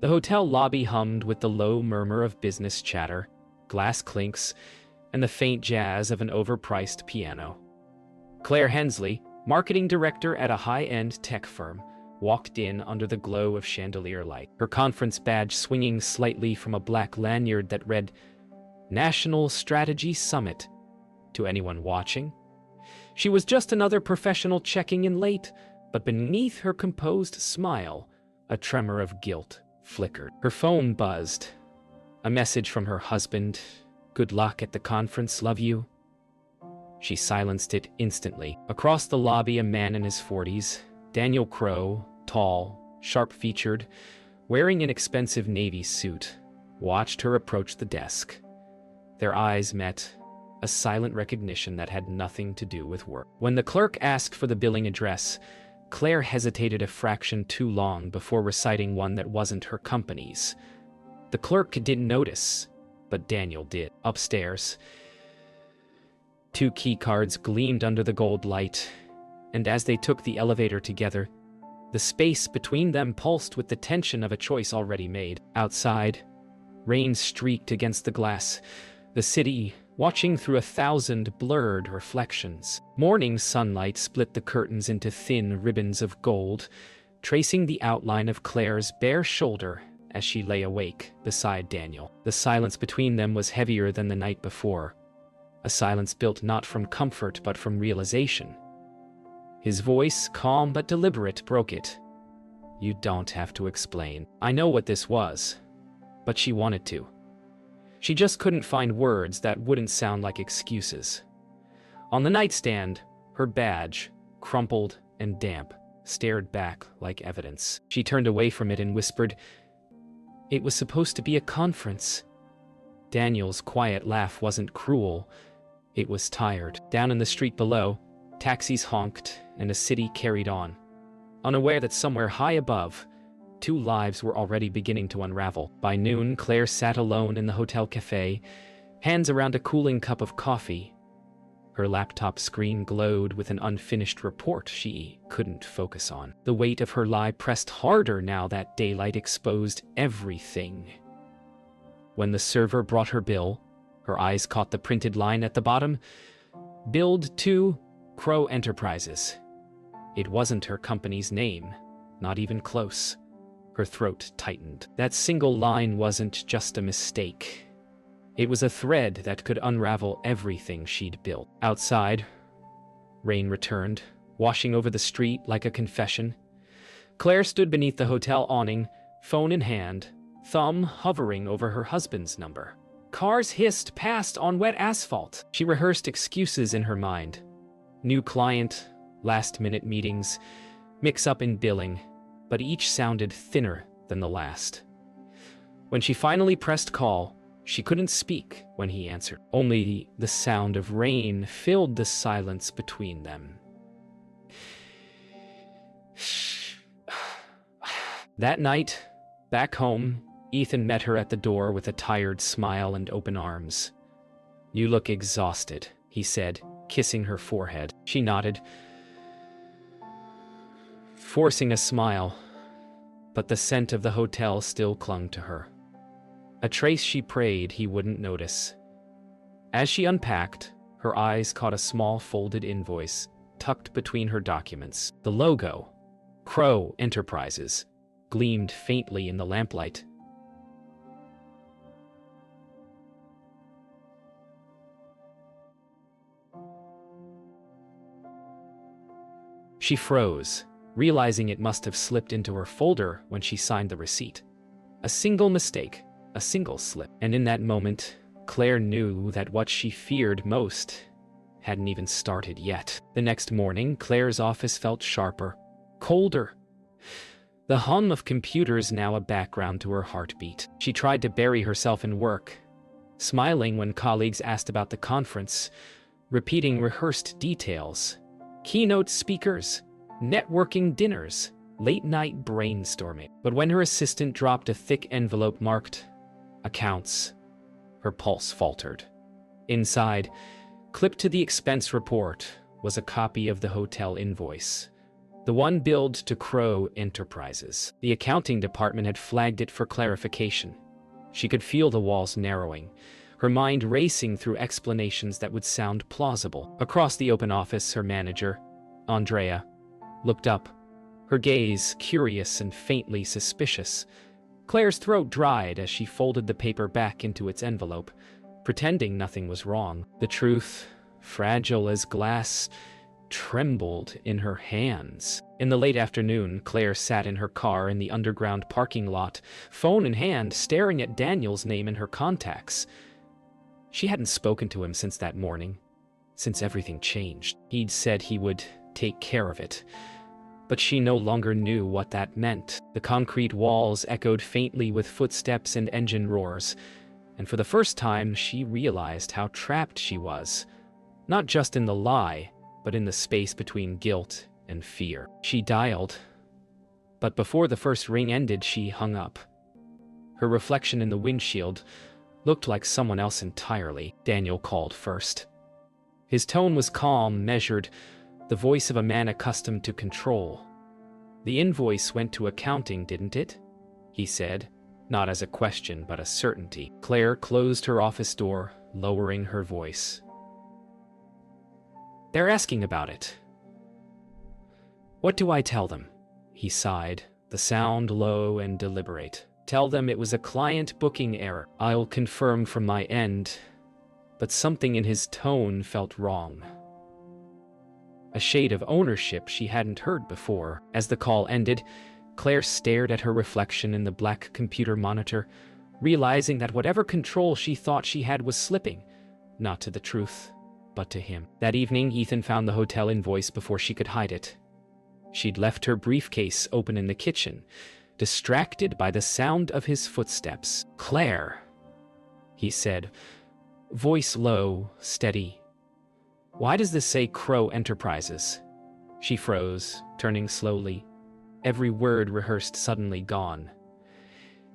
The hotel lobby hummed with the low murmur of business chatter, glass clinks, and the faint jazz of an overpriced piano. Claire Hensley, marketing director at a high-end tech firm, walked in under the glow of chandelier light, her conference badge swinging slightly from a black lanyard that read, National Strategy Summit. To anyone watching, she was just another professional checking in late, but beneath her composed smile, a tremor of guilt flickered. Her phone buzzed. A message from her husband. Good luck at the conference, love you. She silenced it instantly. Across the lobby, a man in his 40s, Daniel Crow, tall, sharp-featured, wearing an expensive navy suit, watched her approach the desk. Their eyes met, a silent recognition that had nothing to do with work. When the clerk asked for the billing address, Claire hesitated a fraction too long before reciting one that wasn't her company's. The clerk didn't notice, but Daniel did. Upstairs, 2 key cards gleamed under the gold light, and as they took the elevator together, the space between them pulsed with the tension of a choice already made. Outside, rain streaked against the glass, the city watching through 1,000 blurred reflections. Morning sunlight split the curtains into thin ribbons of gold, tracing the outline of Claire's bare shoulder as she lay awake beside Daniel. The silence between them was heavier than the night before, a silence built not from comfort but from realization. His voice, calm but deliberate, broke it. You don't have to explain. I know what this was, but she wanted to. She just couldn't find words that wouldn't sound like excuses. On the nightstand, her badge, crumpled and damp, stared back like evidence. She turned away from it and whispered, It was supposed to be a conference. Daniel's quiet laugh wasn't cruel. It was tired. Down in the street below, taxis honked and a city carried on, unaware that somewhere high above, 2 lives were already beginning to unravel. By noon, Claire sat alone in the hotel cafe, hands around a cooling cup of coffee. Her laptop screen glowed with an unfinished report she couldn't focus on. The weight of her lie pressed harder now that daylight exposed everything. When the server brought her bill, her eyes caught the printed line at the bottom, Billed to Crow Enterprises. It wasn't her company's name, not even close. Her throat tightened. That single line wasn't just a mistake. It was a thread that could unravel everything she'd built. Outside, rain returned, washing over the street like a confession. Claire stood beneath the hotel awning, phone in hand, thumb hovering over her husband's number. Cars hissed past on wet asphalt. She rehearsed excuses in her mind. New client, last-minute meetings, mix-up in billing, but each sounded thinner than the last. When she finally pressed call, she couldn't speak when he answered. Only the sound of rain filled the silence between them. That night, back home, Ethan met her at the door with a tired smile and open arms. You look exhausted, he said, kissing her forehead. She nodded, forcing a smile, but the scent of the hotel still clung to her. A trace she prayed he wouldn't notice. As she unpacked, her eyes caught a small folded invoice tucked between her documents. The logo, Crow Enterprises, gleamed faintly in the lamplight. She froze, realizing it must have slipped into her folder when she signed the receipt. A single mistake, a single slip. And in that moment, Claire knew that what she feared most hadn't even started yet. The next morning, Claire's office felt sharper, colder. The hum of computers now a background to her heartbeat. She tried to bury herself in work, smiling when colleagues asked about the conference, repeating rehearsed details. Keynote speakers, networking dinners, late-night brainstorming. But when her assistant dropped a thick envelope marked accounts, her pulse faltered. Inside, clipped to the expense report, was a copy of the hotel invoice. The one billed to Crow Enterprises. The accounting department had flagged it for clarification. She could feel the walls narrowing, her mind racing through explanations that would sound plausible. Across the open office, her manager, Andrea, looked up, her gaze curious and faintly suspicious. Claire's throat dried as she folded the paper back into its envelope, pretending nothing was wrong. The truth, fragile as glass, trembled in her hands. In the late afternoon, Claire sat in her car in the underground parking lot, phone in hand, staring at Daniel's name in her contacts. She hadn't spoken to him since that morning, since everything changed. He'd said he would take care of it, but she no longer knew what that meant. The concrete walls echoed faintly with footsteps and engine roars, and for the first time she realized how trapped she was, not just in the lie, but in the space between guilt and fear. She dialed, but before the first ring ended, she hung up. Her reflection in the windshield looked like someone else entirely. Daniel called first. His tone was calm, measured, the voice of a man accustomed to control. "The invoice went to accounting, didn't it?" he said, not as a question but a certainty. Claire closed her office door, lowering her voice. "They're asking about it." "What do I tell them?" He sighed, the sound low and deliberate. "Tell them it was a client booking error. I'll confirm from my end." But something in his tone felt wrong. A shade of ownership she hadn't heard before. As the call ended, Claire stared at her reflection in the black computer monitor, realizing that whatever control she thought she had was slipping, not to the truth, but to him. That evening, Ethan found the hotel invoice before she could hide it. She'd left her briefcase open in the kitchen, distracted by the sound of his footsteps. "Claire," he said, voice low, steady. "Why does this say Crow Enterprises?" She froze, turning slowly, every word rehearsed suddenly gone.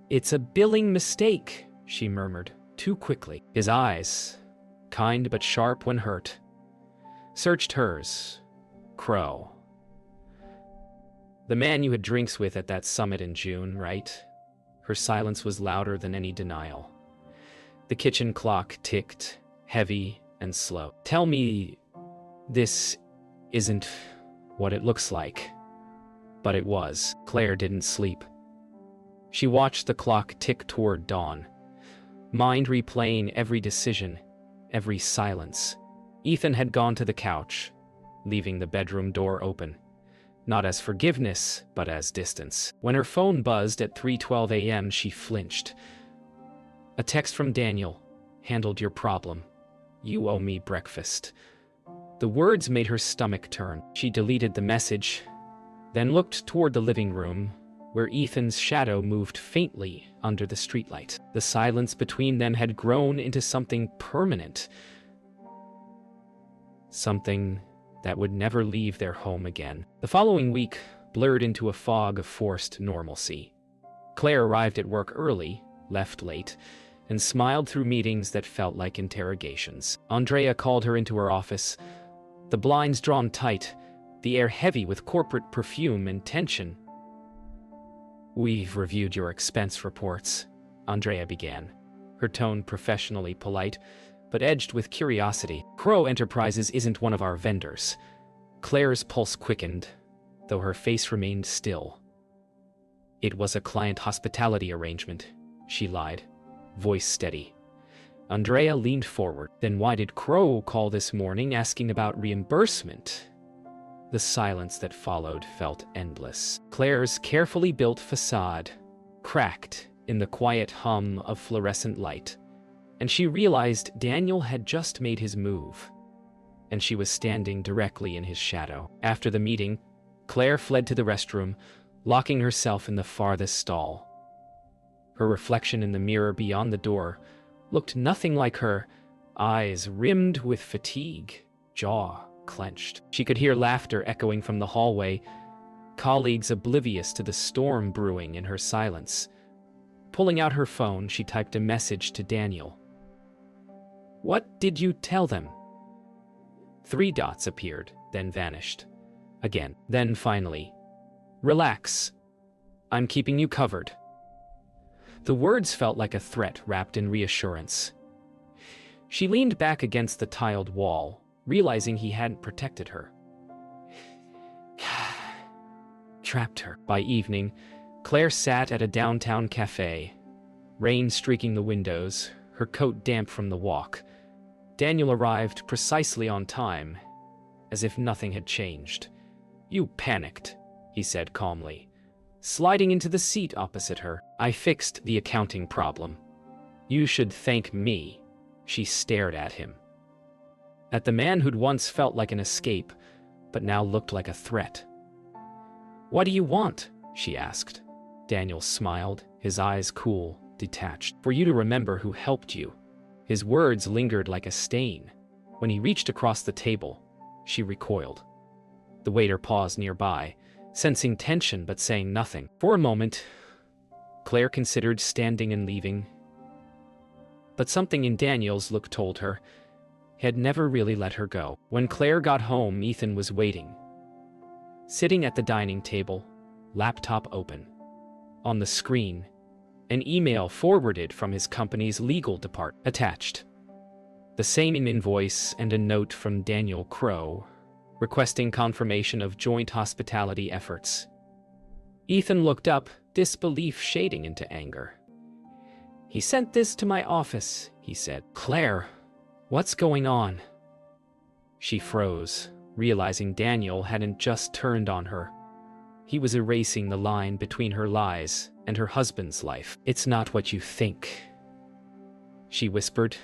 "It's a billing mistake," she murmured, too quickly. His eyes, kind but sharp when hurt, searched hers. "Crow. The man you had drinks with at that summit in June, right?" Her silence was louder than any denial. The kitchen clock ticked, heavy and slow. "Tell me this isn't what it looks like." But it was. Claire didn't sleep. She watched the clock tick toward dawn, mind replaying every decision, every silence. Ethan had gone to the couch, leaving the bedroom door open, not as forgiveness, but as distance. When her phone buzzed at 3:12 a.m., she flinched. A text from Daniel. "Handled your problem. You owe me breakfast." The words made her stomach turn. She deleted the message, then looked toward the living room, where Ethan's shadow moved faintly under the streetlight. The silence between them had grown into something permanent, something that would never leave their home again. The following week blurred into a fog of forced normalcy. Claire arrived at work early, left late, and smiled through meetings that felt like interrogations. Andrea called her into her office, the blinds drawn tight, the air heavy with corporate perfume and tension. "We've reviewed your expense reports," Andrea began, her tone professionally polite, but edged with curiosity. "Crow Enterprises isn't one of our vendors." Claire's pulse quickened, though her face remained still. "It was a client hospitality arrangement," she lied, voice steady. Andrea leaned forward. "Then why did Crow call this morning asking about reimbursement?" The silence that followed felt endless. Claire's carefully built facade cracked in the quiet hum of fluorescent light, and she realized Daniel had just made his move, and she was standing directly in his shadow. After the meeting, Claire fled to the restroom, locking herself in the farthest stall. Her reflection in the mirror beyond the door looked nothing like her, eyes rimmed with fatigue, jaw clenched. She could hear laughter echoing from the hallway, colleagues oblivious to the storm brewing in her silence. Pulling out her phone, she typed a message to Daniel. "What did you tell them?" 3 dots appeared, then vanished. Again. Then finally, "Relax. I'm keeping you covered." The words felt like a threat wrapped in reassurance. She leaned back against the tiled wall, realizing he hadn't protected her. Trapped her. By evening, Claire sat at a downtown cafe, rain streaking the windows, her coat damp from the walk. Daniel arrived precisely on time, as if nothing had changed. "You panicked," he said calmly, sliding into the seat opposite her. "I fixed the accounting problem. You should thank me." She stared at him. At the man who'd once felt like an escape, but now looked like a threat. "What do you want?" she asked. Daniel smiled, his eyes cool, detached. "For you to remember who helped you." His words lingered like a stain. When he reached across the table, she recoiled. The waiter paused nearby, sensing tension but saying nothing. For a moment, Claire considered standing and leaving, but something in Daniel's look told her he had never really let her go. When Claire got home, Ethan was waiting, sitting at the dining table, laptop open. On the screen, an email forwarded from his company's legal department attached. The same invoice and a note from Daniel Crow, requesting confirmation of joint hospitality efforts. Ethan looked up, disbelief shading into anger. "He sent this to my office," he said. "Claire, what's going on?" She froze, realizing Daniel hadn't just turned on her. He was erasing the line between her lies and her husband's life. "It's not what you think," she whispered,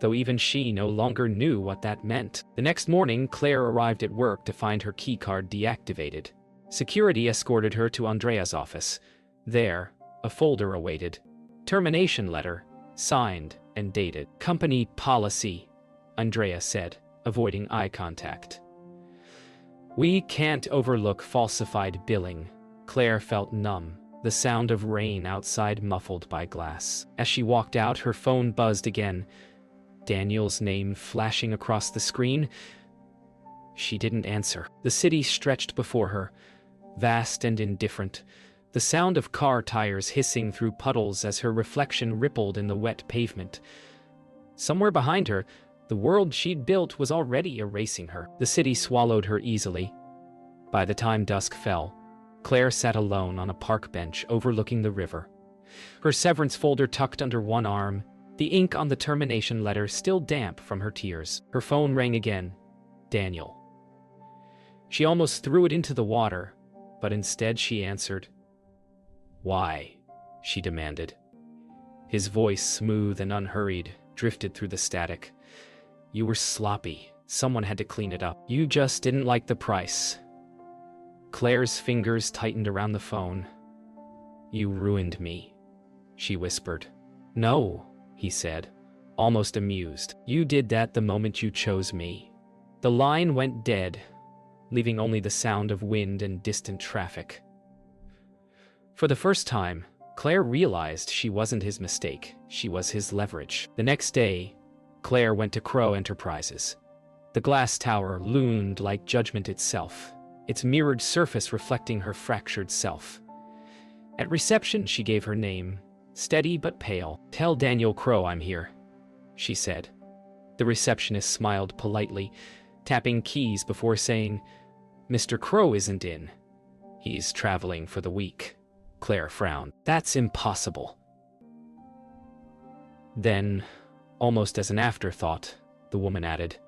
though even she no longer knew what that meant. The next morning, Claire arrived at work to find her keycard deactivated. Security escorted her to Andrea's office. There, a folder awaited. Termination letter, signed and dated. "Company policy," Andrea said, avoiding eye contact. "We can't overlook falsified billing." Claire felt numb, the sound of rain outside muffled by glass. As she walked out, her phone buzzed again, Daniel's name flashing across the screen. She didn't answer. The city stretched before her, vast and indifferent, the sound of car tires hissing through puddles as her reflection rippled in the wet pavement. Somewhere behind her, the world she'd built was already erasing her. The city swallowed her easily. By the time dusk fell, Claire sat alone on a park bench overlooking the river. Her severance folder tucked under one arm, the ink on the termination letter still damp from her tears. Her phone rang again. Daniel. She almost threw it into the water, but instead she answered. "Why?" she demanded. His voice, smooth and unhurried, drifted through the static. "You were sloppy. Someone had to clean it up. You just didn't like the price." Claire's fingers tightened around the phone. "You ruined me," she whispered. "No," he said, almost amused. "You did that the moment you chose me." The line went dead, leaving only the sound of wind and distant traffic. For the first time, Claire realized she wasn't his mistake, she was his leverage. The next day, Claire went to Crow Enterprises. The glass tower loomed like judgment itself, its mirrored surface reflecting her fractured self. At reception, she gave her name, steady but pale. "Tell Daniel Crow I'm here," she said. The receptionist smiled politely, tapping keys before saying, "Mr. Crow isn't in. He's traveling for the week." Claire frowned. "That's impossible." Then, almost as an afterthought, the woman added,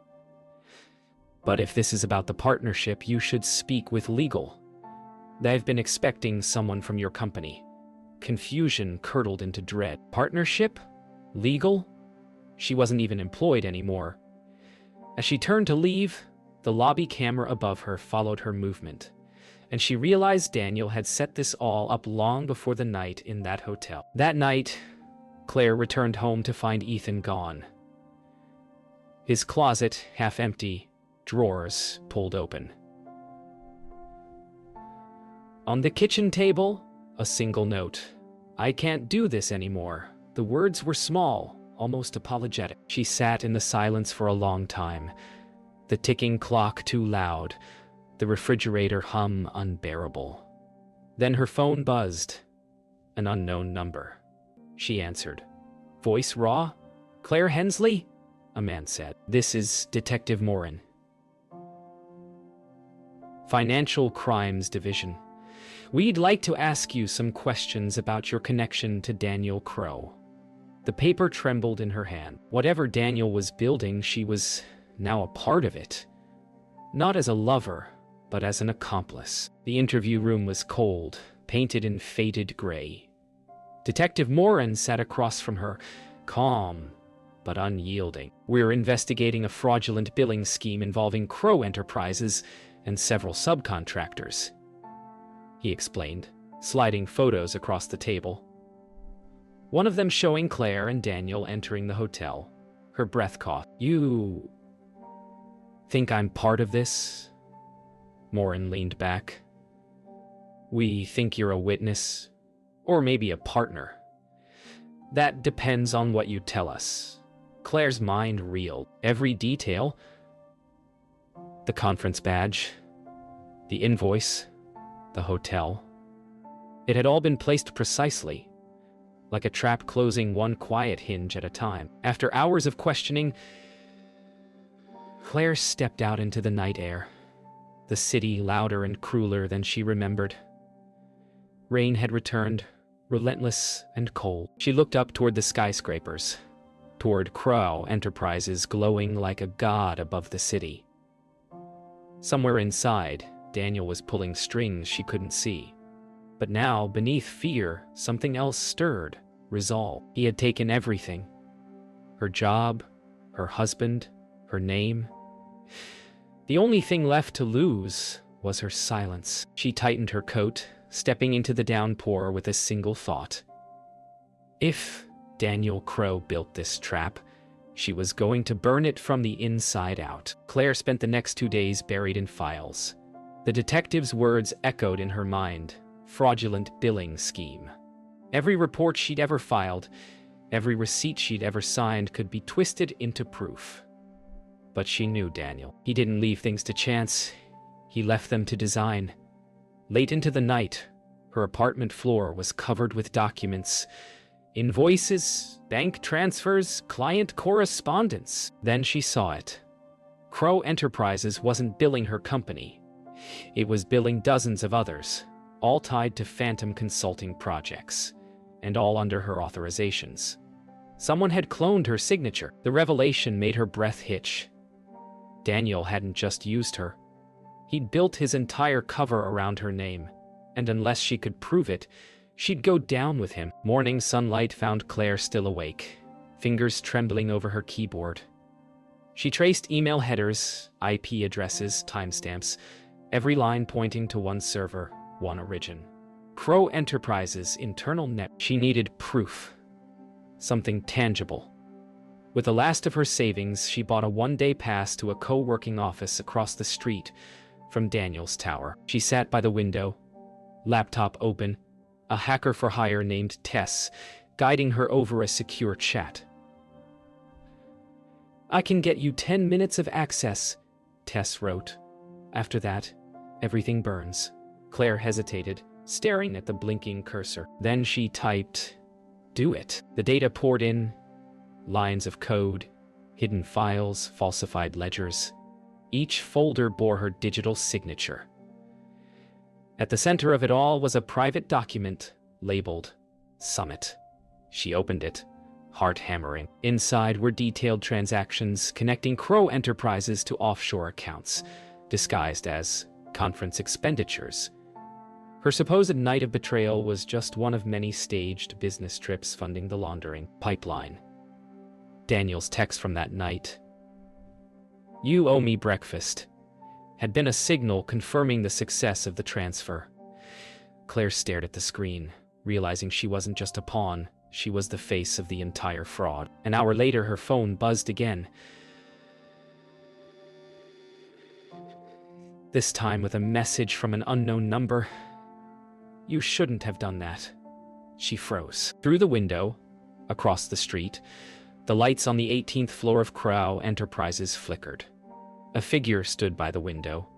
"But if this is about the partnership, you should speak with legal. They've been expecting someone from your company." Confusion curdled into dread. Partnership? Legal? She wasn't even employed anymore. As she turned to leave, the lobby camera above her followed her movement, and she realized Daniel had set this all up long before the night in that hotel. That night, Claire returned home to find Ethan gone. His closet, half empty, drawers pulled open. On the kitchen table, a single note. "I can't do this anymore." The words were small, almost apologetic. She sat in the silence for a long time, the ticking clock too loud, The refrigerator hum unbearable. Then her phone buzzed. An unknown number. She answered. Voice raw? Claire Hensley? A man said. This is Detective Morin. Financial Crimes Division. We'd like to ask you some questions about your connection to Daniel Crow. The paper trembled in her hand. Whatever Daniel was building, she was now a part of it. Not as a lover, but as an accomplice. The interview room was cold, painted in faded gray. Detective Morin sat across from her, calm but unyielding. We're investigating a fraudulent billing scheme involving Crow Enterprises and several subcontractors, he explained, sliding photos across the table. One of them showing Claire and Daniel entering the hotel. Her breath caught. You think I'm part of this? Morin leaned back. We think you're a witness, or maybe a partner. That depends on what you tell us. Claire's mind reeled. Every detail. The conference badge, the invoice, the hotel. It had all been placed precisely, like a trap closing one quiet hinge at a time. After hours of questioning, Claire stepped out into the night air, the city louder and crueler than she remembered. Rain had returned, relentless and cold. She looked up toward the skyscrapers, toward Crow Enterprises glowing like a god above the city. Somewhere inside, Daniel was pulling strings she couldn't see. But now, beneath fear, something else stirred, resolve. He had taken everything. Her job, her husband, her name. The only thing left to lose was her silence. She tightened her coat, stepping into the downpour with a single thought. If Daniel Crow built this trap, she was going to burn it from the inside out. Claire spent the next 2 days buried in files. The detective's words echoed in her mind. Fraudulent billing scheme. Every report she'd ever filed, every receipt she'd ever signed could be twisted into proof. But she knew Daniel. He didn't leave things to chance. He left them to design. Late into the night, her apartment floor was covered with documents, invoices, bank transfers, client correspondence. Then she saw it. Crow Enterprises wasn't billing her company. It was billing dozens of others, all tied to phantom consulting projects, and all under her authorizations. Someone had cloned her signature. The revelation made her breath hitch. Daniel hadn't just used her. He'd built his entire cover around her name, and unless she could prove it, she'd go down with him. Morning sunlight found Claire still awake, fingers trembling over her keyboard. She traced email headers, IP addresses, timestamps, every line pointing to one server, one origin. Crow Enterprises' internal net. She needed proof. Something tangible. With the last of her savings, she bought a one-day pass to a co-working office across the street from Daniel's tower. She sat by the window, laptop open, a hacker for hire named Tess guiding her over a secure chat. I can get you 10 minutes of access, Tess wrote. After that, everything burns. Claire hesitated, staring at the blinking cursor. Then she typed, do it. The data poured in, lines of code, hidden files, falsified ledgers. Each folder bore her digital signature. At the center of it all was a private document labeled Summit. She opened it, heart hammering. Inside were detailed transactions connecting Crow Enterprises to offshore accounts, disguised as conference expenditures. Her supposed night of betrayal was just one of many staged business trips funding the laundering pipeline. Daniel's text from that night, "You owe me breakfast," had been a signal confirming the success of the transfer. Claire stared at the screen, realizing she wasn't just a pawn, she was the face of the entire fraud. An hour later, her phone buzzed again. This time with a message from an unknown number. You shouldn't have done that. She froze. Through the window, across the street, the lights on the 18th floor of Crow Enterprises flickered. A figure stood by the window.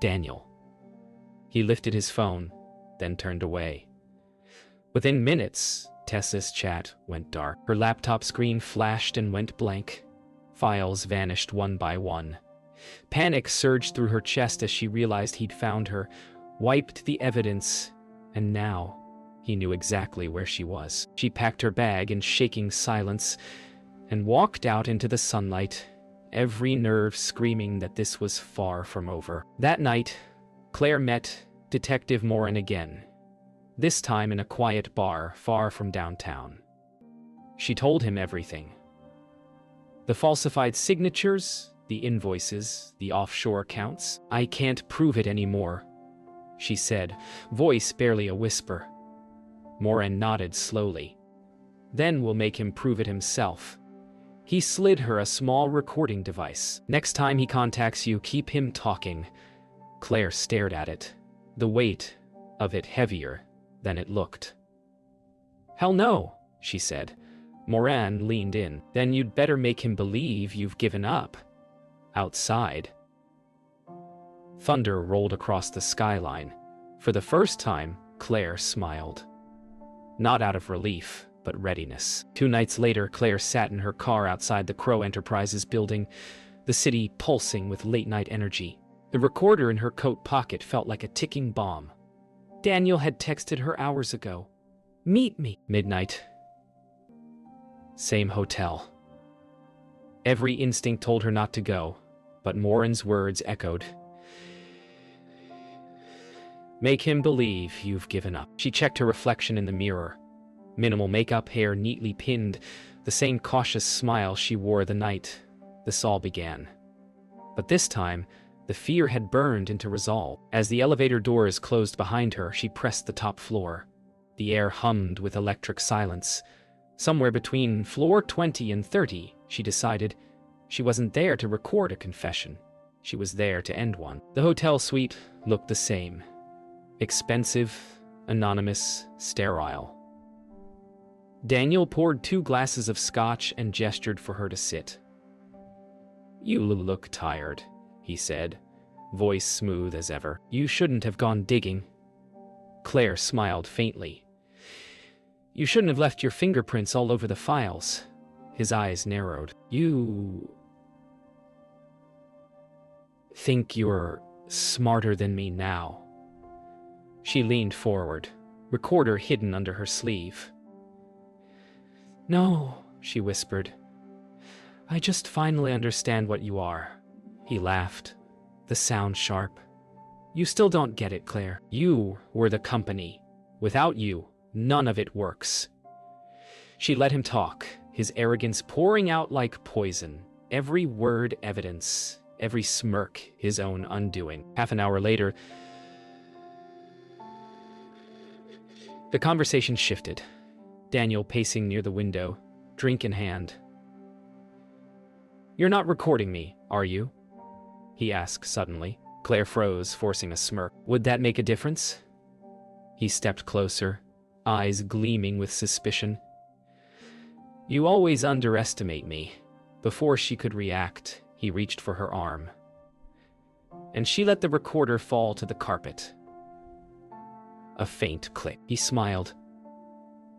Daniel. He lifted his phone, then turned away. Within minutes, Tessa's chat went dark. Her laptop screen flashed and went blank. Files vanished one by one. Panic surged through her chest as she realized he'd found her, wiped the evidence, and now he knew exactly where she was. She packed her bag in shaking silence and walked out into the sunlight, every nerve screaming that this was far from over. That night, Claire met Detective Morin again, this time in a quiet bar far from downtown. She told him everything. The falsified signatures, the invoices, the offshore accounts. "I can't prove it anymore," she said, voice barely a whisper. Morin nodded slowly. "Then we'll make him prove it himself." He slid her a small recording device. "Next time he contacts you, keep him talking." Claire stared at it, the weight of it heavier than it looked. "Hell no," she said. Morin leaned in. "Then you'd better make him believe you've given up." Outside, thunder rolled across the skyline. For the first time, Claire smiled. Not out of relief, but readiness. 2 nights later, Claire sat in her car outside the Crow Enterprises building, the city pulsing with late-night energy. The recorder in her coat pocket felt like a ticking bomb. Daniel had texted her hours ago. "Meet me." Midnight. Same hotel. Every instinct told her not to go, but Morin's words echoed. "Make him believe you've given up." She checked her reflection in the mirror. Minimal makeup, hair neatly pinned, the same cautious smile she wore the night this all began. But this time, the fear had burned into resolve. As the elevator doors closed behind her, she pressed the top floor. The air hummed with electric silence. Somewhere between floor 20 and 30, she decided. She wasn't there to record a confession. She was there to end one. The hotel suite looked the same. Expensive, anonymous, sterile. Daniel poured 2 glasses of scotch and gestured for her to sit. "You look tired," he said, voice smooth as ever. "You shouldn't have gone digging." Claire smiled faintly. "You shouldn't have left your fingerprints all over the files." His eyes narrowed. "You think you're smarter than me now." She leaned forward, recorder hidden under her sleeve. "No," she whispered. "I just finally understand what you are." He laughed, the sound sharp. "You still don't get it, Claire. You were the company. Without you, none of it works." She let him talk, his arrogance pouring out like poison, every word evidence, every smirk his own undoing. Half an hour later, the conversation shifted. Daniel pacing near the window, drink in hand. "You're not recording me, are you?" he asked suddenly. Claire froze, forcing a smirk. "Would that make a difference?" He stepped closer, eyes gleaming with suspicion. "You always underestimate me." Before she could react, he reached for her arm. And she let the recorder fall to the carpet. A faint click. He smiled.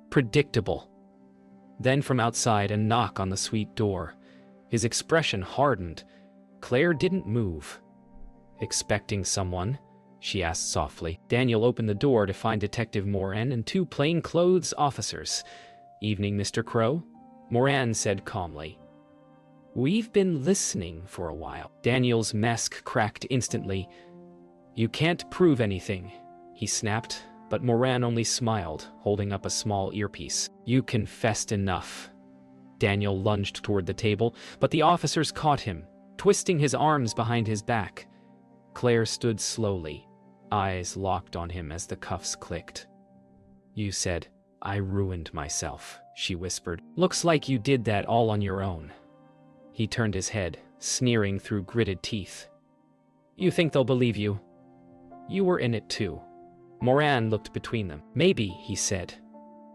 Predictable. Then from outside, a knock on the suite door. His expression hardened. Claire didn't move. "Expecting someone?" she asked softly. Daniel opened the door to find Detective Morin and 2 plainclothes officers. "Evening, Mr. Crow," Morin said calmly. "We've been listening for a while." Daniel's mask cracked instantly. "You can't prove anything," he snapped, but Morin only smiled, holding up a small earpiece. "You confessed enough." Daniel lunged toward the table, but the officers caught him, twisting his arms behind his back. Claire stood slowly, eyes locked on him as the cuffs clicked. "You said, I ruined myself," she whispered. "Looks like you did that all on your own." He turned his head, sneering through gritted teeth. "You think they'll believe you? You were in it too." Morin looked between them. "Maybe," he said.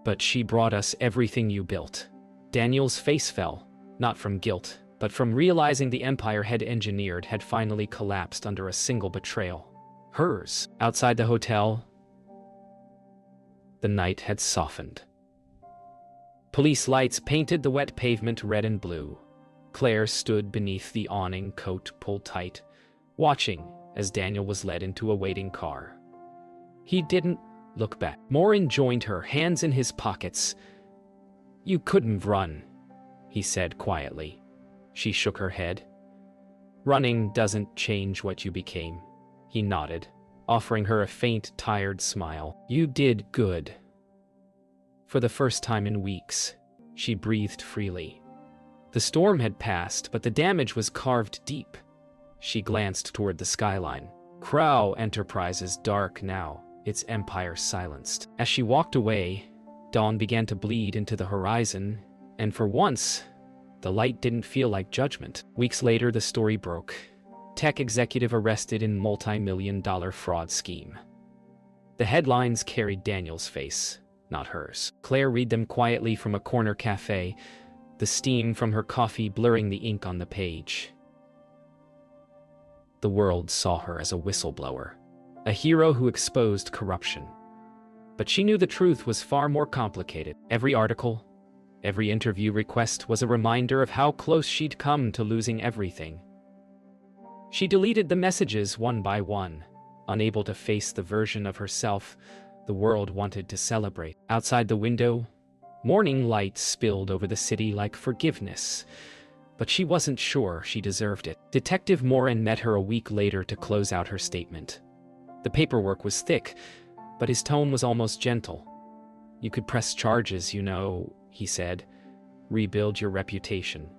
"But she brought us everything you built." Daniel's face fell, not from guilt, but from realizing the empire had engineered had finally collapsed under a single betrayal. Hers. Outside the hotel, the night had softened. Police lights painted the wet pavement red and blue. Claire stood beneath the awning, coat pulled tight, watching as Daniel was led into a waiting car. He didn't look back. Morin joined her, hands in his pockets. "You couldn't run," he said quietly. She shook her head. "Running doesn't change what you became." He nodded, offering her a faint, tired smile. "You did good." For the first time in weeks, she breathed freely. The storm had passed, but the damage was carved deep. She glanced toward the skyline. Crow Enterprises dark now, its empire silenced. As she walked away, dawn began to bleed into the horizon, and for once, the light didn't feel like judgment. Weeks later, the story broke. Tech executive arrested in multi-million-dollar fraud scheme. The headlines carried Daniel's face, not hers. Claire read them quietly from a corner cafe, the steam from her coffee blurring the ink on the page. The world saw her as a whistleblower, a hero who exposed corruption. But she knew the truth was far more complicated. Every article, every interview request was a reminder of how close she'd come to losing everything. She deleted the messages one by one, unable to face the version of herself the world wanted to celebrate. Outside the window, morning light spilled over the city like forgiveness, but she wasn't sure she deserved it. Detective Morin met her a week later to close out her statement. The paperwork was thick, but his tone was almost gentle. "You could press charges, you know," he said. "Rebuild your reputation."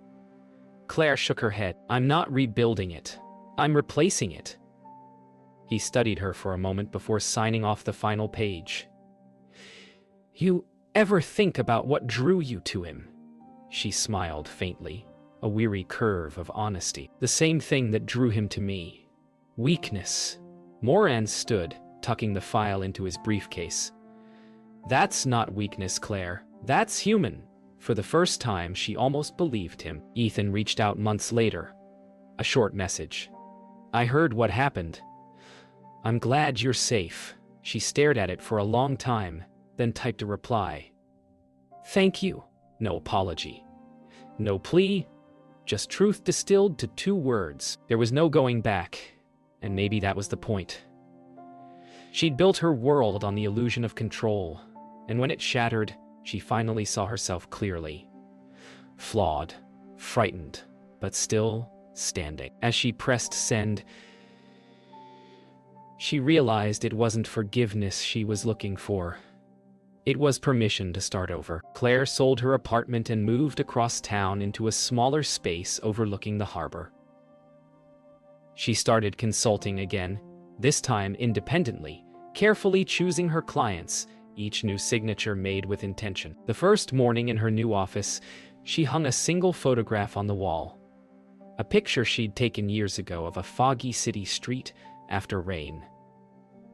Claire shook her head. "I'm not rebuilding it. I'm replacing it." He studied her for a moment before signing off the final page. "You ever think about what drew you to him?" She smiled faintly, a weary curve of honesty. "The same thing that drew him to me. Weakness." Morin stood, tucking the file into his briefcase. "That's not weakness, Claire. That's human." For the first time, she almost believed him. Ethan reached out months later. A short message. "I heard what happened. I'm glad you're safe." She stared at it for a long time, then typed a reply. "Thank you." No apology. No plea. Just truth distilled to 2 words. There was no going back, and maybe that was the point. She'd built her world on the illusion of control, and when it shattered, she finally saw herself clearly. Flawed, frightened, but still standing. As she pressed send, she realized it wasn't forgiveness she was looking for. It was permission to start over. Claire sold her apartment and moved across town into a smaller space overlooking the harbor. She started consulting again, this time independently, carefully choosing her clients, each new signature made with intention. The first morning in her new office, she hung a single photograph on the wall. A picture she'd taken years ago of a foggy city street after rain.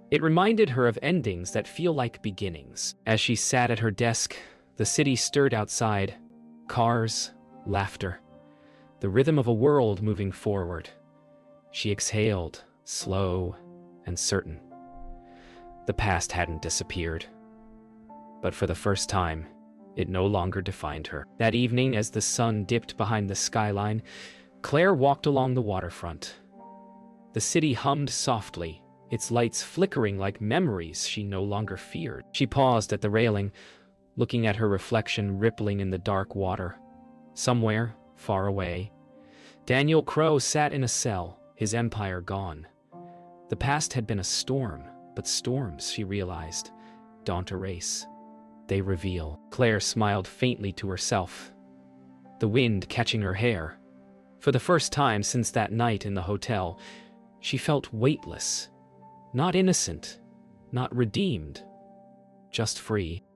It reminded her of endings that feel like beginnings. As she sat at her desk, the city stirred outside. Cars, laughter, the rhythm of a world moving forward. She exhaled, slow and certain. The past hadn't disappeared, but for the first time, it no longer defined her. That evening, as the sun dipped behind the skyline, Claire walked along the waterfront. The city hummed softly, its lights flickering like memories she no longer feared. She paused at the railing, looking at her reflection rippling in the dark water. Somewhere, far away, Daniel Crow sat in a cell, his empire gone. The past had been a storm, but storms, she realized, don't erase. They reveal. Claire smiled faintly to herself, the wind catching her hair. For the first time since that night in the hotel, she felt weightless. Not innocent, not redeemed, just free.